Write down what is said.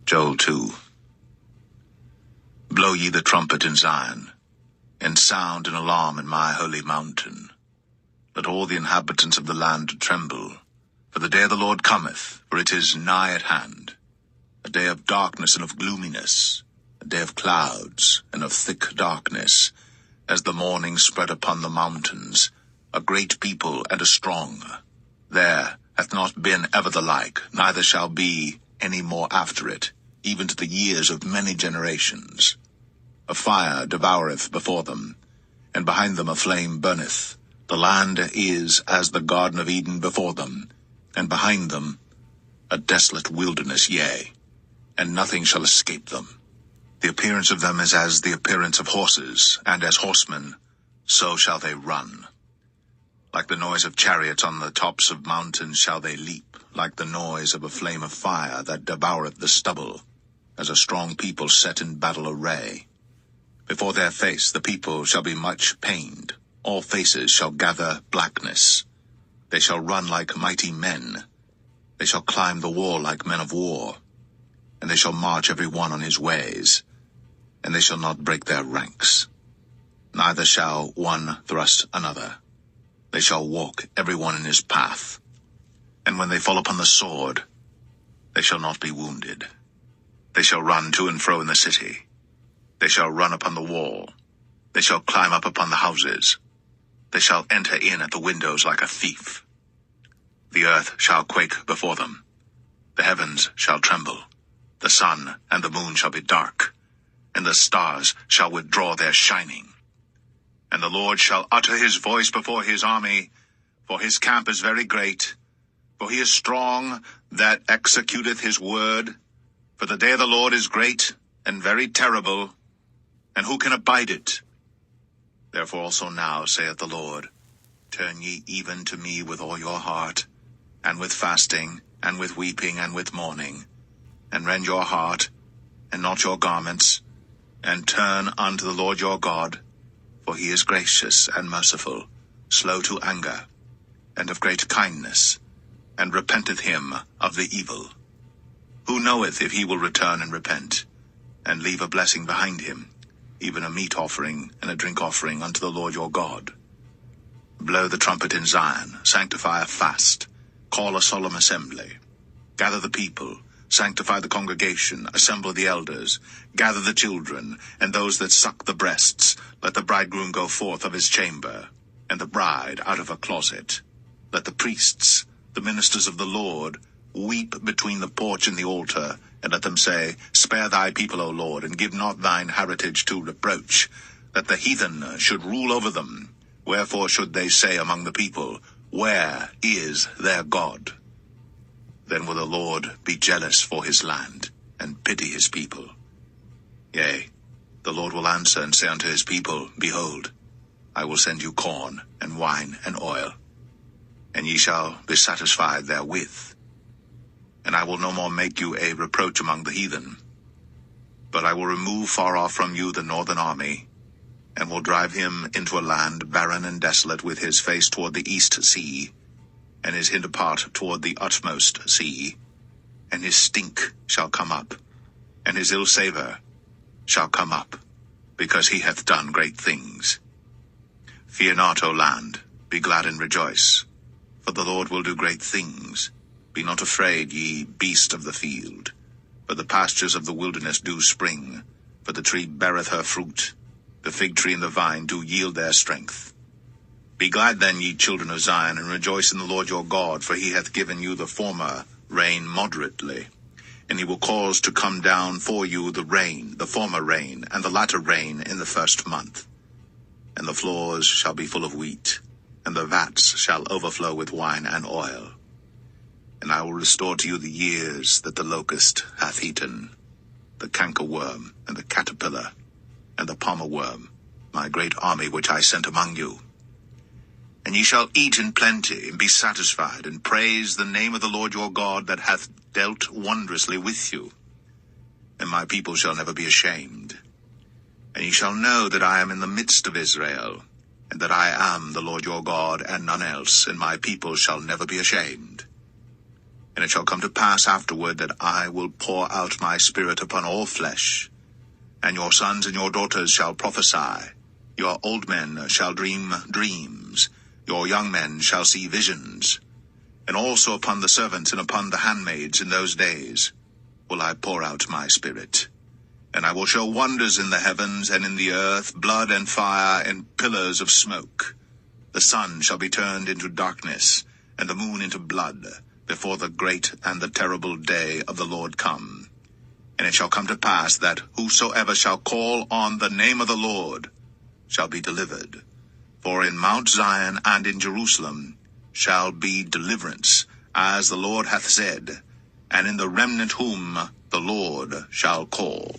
Joel 2. Blow ye the trumpet in Zion, and sound an alarm in my holy mountain. Let all the inhabitants of the land tremble, for the day of the Lord cometh, for it is nigh at hand. A day of darkness and of gloominess, a day of clouds and of thick darkness, as the morning spread upon the mountains, a great people and a strong. There hath not been ever the like, neither shall be any more after it, even to the years of many generations. A fire devoureth before them, and behind them a flame burneth. The land is as the Garden of Eden before them, and behind them a desolate wilderness, yea, and nothing shall escape them. The appearance of them is as the appearance of horses, and as horsemen, so shall they run. Like the noise of chariots on the tops of mountains shall they leap, like the noise of a flame of fire that devoureth the stubble, as a strong people set in battle array. Before their face the people shall be much pained, all faces shall gather blackness. They shall run like mighty men, they shall climb the wall like men of war, and they shall march every one on his ways, and they shall not break their ranks. Neither shall one thrust another. They shall walk every one in his path. And when they fall upon the sword, they shall not be wounded. They shall run to and fro in the city. They shall run upon the wall. They shall climb up upon the houses. They shall enter in at the windows like a thief. The earth shall quake before them. The heavens shall tremble. The sun and the moon shall be dark, and the stars shall withdraw their shining. And the Lord shall utter his voice before his army, for his camp is very great, for he is strong that executeth his word. For the day of the Lord is great and very terrible, and who can abide it? Therefore also now, saith the Lord, turn ye even to me with all your heart, and with fasting, and with weeping, and with mourning, and rend your heart, and not your garments, and turn unto the Lord your God, for he is gracious and merciful, slow to anger, and of great kindness, and repenteth him of the evil. Who knoweth if he will return and repent, and leave a blessing behind him, even a meat offering and a drink offering unto the Lord your God? Blow the trumpet in Zion, sanctify a fast, call a solemn assembly. Gather the people, sanctify the congregation, assemble the elders, gather the children, and those that suck the breasts. Let the bridegroom go forth of his chamber, and the bride out of her closet. Let the priests, the ministers of the Lord, weep between the porch and the altar, and let them say, Spare thy people, O Lord, and give not thine heritage to reproach, that the heathen should rule over them. Wherefore should they say among the people, Where is their God? Then will the Lord be jealous for his land, and pity his people. Yea, the Lord will answer and say unto his people, Behold, I will send you corn, and wine, and oil, and ye shall be satisfied therewith. And I will no more make you a reproach among the heathen, but I will remove far off from you the northern army, and will drive him into a land barren and desolate, with his face toward the east sea, and his hinder part toward the utmost sea. And his stink shall come up, and his ill savour shall come up, because he hath done great things. Fear not, O land, be glad and rejoice, for the Lord will do great things. Be not afraid, ye beast of the field, for the pastures of the wilderness do spring, for the tree beareth her fruit, the fig tree and the vine do yield their strength. Be glad then, ye children of Zion, and rejoice in the Lord your God, for he hath given you the former rain moderately, and he will cause to come down for you the rain, the former rain, and the latter rain in the first month. And the floors shall be full of wheat, and the vats shall overflow with wine and oil. And I will restore to you the years that the locust hath eaten, the cankerworm, and the caterpillar, and the palmer worm, my great army which I sent among you. And ye shall eat in plenty, and be satisfied, and praise the name of the Lord your God, that hath dealt wondrously with you. And my people shall never be ashamed. And ye shall know that I am in the midst of Israel, and that I am the Lord your God, and none else, and my people shall never be ashamed. And it shall come to pass afterward that I will pour out my Spirit upon all flesh. And your sons and your daughters shall prophesy. Your old men shall dream dreams. Your young men shall see visions. And also upon the servants and upon the handmaids in those days will I pour out my Spirit. And I will show wonders in the heavens and in the earth, blood and fire and pillars of smoke. The sun shall be turned into darkness, and the moon into blood, before the great and the terrible day of the Lord come. And it shall come to pass that whosoever shall call on the name of the Lord shall be delivered. For in Mount Zion and in Jerusalem shall be deliverance, as the Lord hath said, and in the remnant whom the Lord shall call.